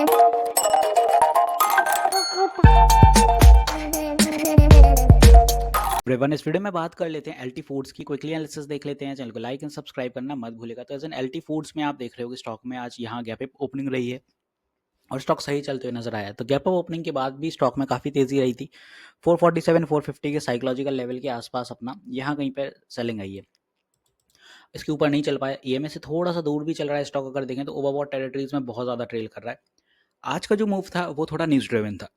Everyone, इस video में बात कर लेते हैं एलटी फूड्स की। क्विकली एनालिसिस देख लेते हैं। चैनल को लाइक एंड सब्सक्राइब करना मत भूलिएगा। तो एज एन एलटी फूड्स में आप देख रहे हो कि स्टॉक में आज यहाँ गैप अप ओपनिंग रही है और स्टॉक सही चलते हुए नजर आया। तो गैप अप ओपनिंग के बाद भी स्टॉक में काफ़ी तेजी रही थी। 447 450 के साइकोलॉजिकल लेवल के आसपास अपना यहाँ कहीं पर सेलिंग आई है। इसके ऊपर नहीं चल पाया। ईएमए से थोड़ा सा दूर भी चल रहा है स्टॉक। अगर देखें तो ओवरबॉट टेरिटरीज में बहुत ज़्यादा ट्रेल कर रहा है। आज का जो मूव था वो थोड़ा न्यूज़ ड्रिवन था।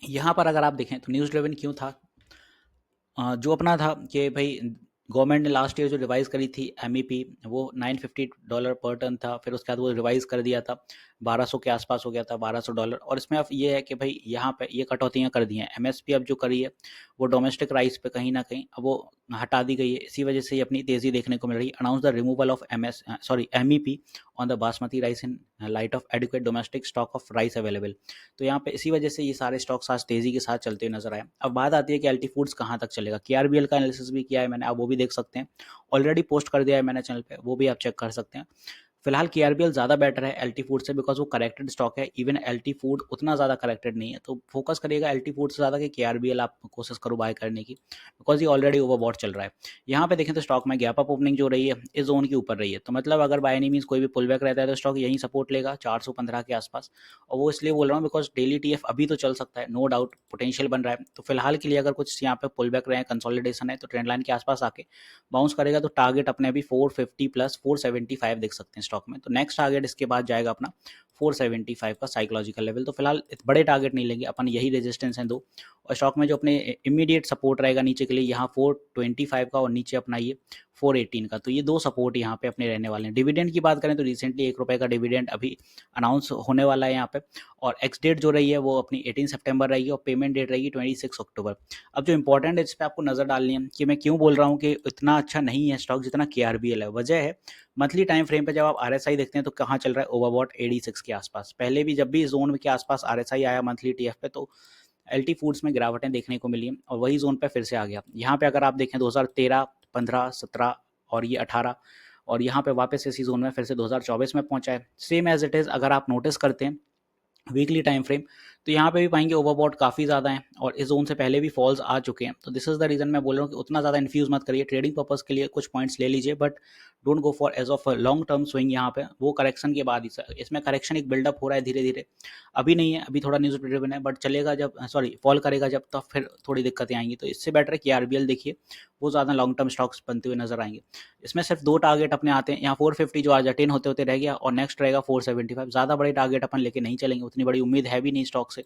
यहाँ पर अगर आप देखें तो न्यूज़ ड्रिवन क्यों था? जो अपना था कि भाई गवर्नमेंट ने लास्ट ईयर जो रिवाइज़ करी थी एमईपी, वो $950 पर टन था। फिर उसके बाद वो रिवाइज़ कर दिया था, 1200 के आसपास हो गया था, $1200। और इसमें अब ये है कि भाई यहाँ पे ये कटौतियाँ कर दी हैं। एमएसपी अब जो करी है वो डोमेस्टिक राइस पे कहीं ना कहीं अब वो हटा दी गई है। इसी वजह से ये अपनी तेज़ी देखने को मिल रही है। Announce the removal of MEP on the basmati rice in light of adequate domestic stock of rice available. तो यहाँ पे इसी वजह से ये सारे स्टॉक्स आज तेज़ी के साथ चलते हुए नजर आए। अब बात आती है कि एलटी फूड्स कहाँ तक चलेगा। केआरबीएल का एनालिसिस भी किया है मैंने, आप वो भी देख सकते हैं। ऑलरेडी पोस्ट कर दिया है मैंने चैनल पे, वो भी आप चेक कर सकते हैं। फिलहाल केआरबीएल ज़्यादा बेटर है एलटी फूड से, बिकॉज वो करेक्टेड स्टॉक है। इवन एलटी फूड उतना ज़्यादा करेक्टेड नहीं है, तो फोकस करिएगा एलटी फूड से ज़्यादा कि केआरबीएल आप कोशिश करो बाय करने की, बिकॉज ये ऑलरेडी ओवरबॉट चल रहा है। यहाँ पे देखें तो स्टॉक में गैप अप ओपनिंग जो रही है इस जोन के ऊपर रही है। तो मतलब अगर बाय एनी मीन्स कोई भी पुल बैक रहता है तो स्टॉक यहीं सपोर्ट लेगा 415 के आसपास। और वो इसलिए बोल रहा हूँ बिकॉज डेली टीएफ अभी तो चल सकता है, नो डाउट पोटेंशियल बन रहा है। तो फिलहाल के लिए अगर कुछ यहाँ पे पुल बैक रहे हैं, कंसोलिडेशन है, तो ट्रेंड लाइन के आसपास आके बाउंस करेगा तो टारगेट अपने अभी 450 प्लस 475 देख सकते हैं स्टॉक में। तो नेक्स्ट टारगेट इसके बाद जाएगा अपना 475 का साइकोलॉजिकल लेवल। तो फिलहाल बड़े टारगेट नहीं लेंगे अपन, यही रेजिस्टेंस हैं दो। और स्टॉक में जो अपने इमीडिएट सपोर्ट रहेगा नीचे के लिए यहाँ 425 का, और नीचे अपना ये 418 का। तो ये दो सपोर्ट यहाँ पे अपने रहने वाले हैं। डिविडेंड की बात करें तो रिसेंटली ₹1 का डिविडेंड अभी अनाउंस होने वाला है यहाँ पे। और एक्स डेट जो रही है वो अपनी 18 सितंबर रहेगी और पेमेंट डेट रहेगी 26 अक्टूबर। अब जो इंपॉर्टेंट है इस पर आपको नज़र डालनी है कि मैं क्यों बोल रहा हूँ कि इतना अच्छा नहीं है स्टॉक जितना केआरबीएल है। वजह है मंथली टाइम फ्रेम पे जब आप आरएसआई देखते हैं तो कहाँ चल रहा है, ओवरबॉट 86 के आसपास। पहले भी जब भी जोन के आसपास आरएसआई आया मंथली टीएफ पे तो एलटी फूड्स में गिरावटें देखने को मिली और वही जोन पे फिर से आ गया। यहाँ पे अगर आप देखें 2013, 15, 17 और ये 18, और यहाँ पे वापस इसी जोन में फिर से 2024 में पहुंचा है। सेम एज इट इज़ अगर आप नोटिस करते हैं वीकली टाइम फ्रेम, तो यहाँ पे भी पाएंगे ओवरबॉट काफ़ी ज़्यादा है और इस जोन से पहले भी फॉल्स आ चुके हैं। तो दिस इज़ द रीज़न मैं बोल रहा हूँ कि उतना ज़्यादा इन्फ्यूज़ मत करिए। ट्रेडिंग पर्पज़ के लिए कुछ पॉइंट्स ले लीजिए, but don't go for edge of long term swing. यहाँ पे वो करेक्शन के बाद ही इसमें करेक्शन एक बिल्डअप हो रहा है धीरे धीरे। अभी नहीं है, अभी थोड़ा न्यूज़ ड्रिवन है, बट चलेगा जब, सॉरी फॉल करेगा जब, तब फिर थोड़ी दिक्कतें आएंगी। तो इससे बेटर है कि आरबीएल देखिए, वो ज़्यादा लॉन्ग टर्म स्टॉक्स बनते हुए नजर आएंगे। इसमें सिर्फ दो टारगेट अपने आते हैं। यहाँ 450 जो आज अटेन होते होते रह गया और नेक्स्ट रहेगा 475। ज़्यादा बड़े टारगेट अपन लेके नहीं चलेंगे, उतनी बड़ी उम्मीद है भी नहीं स्टॉक से।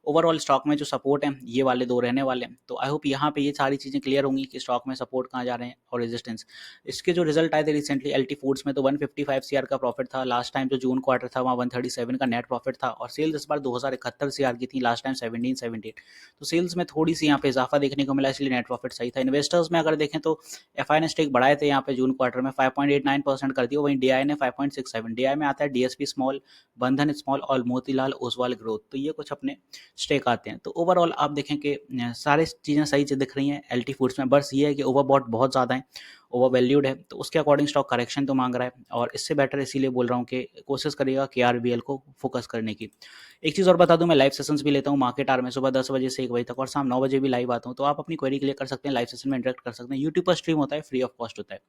ओवरऑल स्टॉक में जो सपोर्ट है ये वाले दो रहने वाले हैं। तो आई होप यहाँ पे ये सारी चीज़ें क्लियर होंगी कि स्टॉक में सपोर्ट कहाँ जा रहे हैं और रेजिस्टेंस। इसके जो रिजल्ट आए थे रिसेंटली एलटी फूड्स में, तो 155 सीआर का प्रॉफिट था। लास्ट टाइम जो जून क्वार्टर था वहाँ 137 का नेट प्रॉफिट था और सेल्स इस बार 2071 सीआर की थी, लास्ट टाइम 1778। तो सेल्स में थोड़ी सी यहाँ पे इजाफा देखने को मिला, इसलिए नेट प्रॉफिट सही था। इन्वेस्टर्स में अगर देखें तो एफआई ने स्टेक बढ़ाए थे यहाँ पे जून क्वार्टर में 5.89% कर दिया, वहीं डीआई ने 5.67। डीआई में आता है डीएसपी स्मॉल, बंधन स्मॉल और मोतीलाल ओसवाल ग्रोथ। तो ये कुछ अपने स्टेक आते हैं। तो ओवरऑल आप देखें कि सारी चीज़ें सही दिख रही हैं एलटी फूड्स में। बस ये है कि ओवरबॉट बहुत ज़्यादा है, ओवर वैल्यूड है, तो उसके अकॉर्डिंग स्टॉक करेक्शन तो मांग रहा है। और इससे बेटर इसीलिए बोल रहा हूँ कि कोशिश करिएगा केआरबीएल को फोकस करने की। एक चीज़ और बता दूं, मैं लाइव सेशंस भी लेता हूँ मार्केट आवर में, सुबह 10 बजे से 1 बजे तक, और शाम 9 बजे भी लाइव आता हूँ। तो आप अपनी क्वेरी क्लियर कर सकते हैं, लाइव सेशन में इंटरेक्ट कर सकते हैं। यूट्यूब पर स्ट्रीम होता है, फ्री ऑफ कॉस्ट होता है।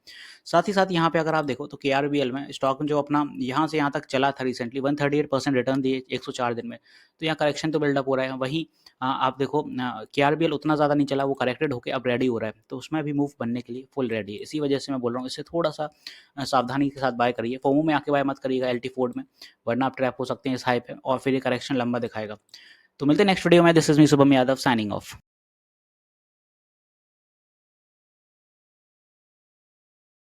साथ ही साथ यहाँ पे अगर आप देखो तो केआरबीएल में स्टॉक जो अपना यहाँ से यहाँ तक चला था रिसेंटली, 138% रिटर्न दिए 104 दिन में। तो यहाँ करेक्शन तो बिल्डअप हो रहा है। वहीं आप देखो केआरबीएल उतना ज़्यादा नहीं चला, वो करेक्टेड होकर अब रेडी हो रहा है। तो उसमें भी मूव बनने के लिए फुल रेडी है। इसी वजह से मैं बोल रहा हूँ, इससे थोड़ा सा सावधानी के साथ बाय करिए। फोमो में आके बाय मत करिएगा एलटी फोर्ड में, वरना आप ट्रैप हो सकते हैं इस हाई पे और फिर ये करेक्शन लंबा दिखाएगा। तो मिलते हैं नेक्स्ट वीडियो में। This is me Shubham Yadav signing off.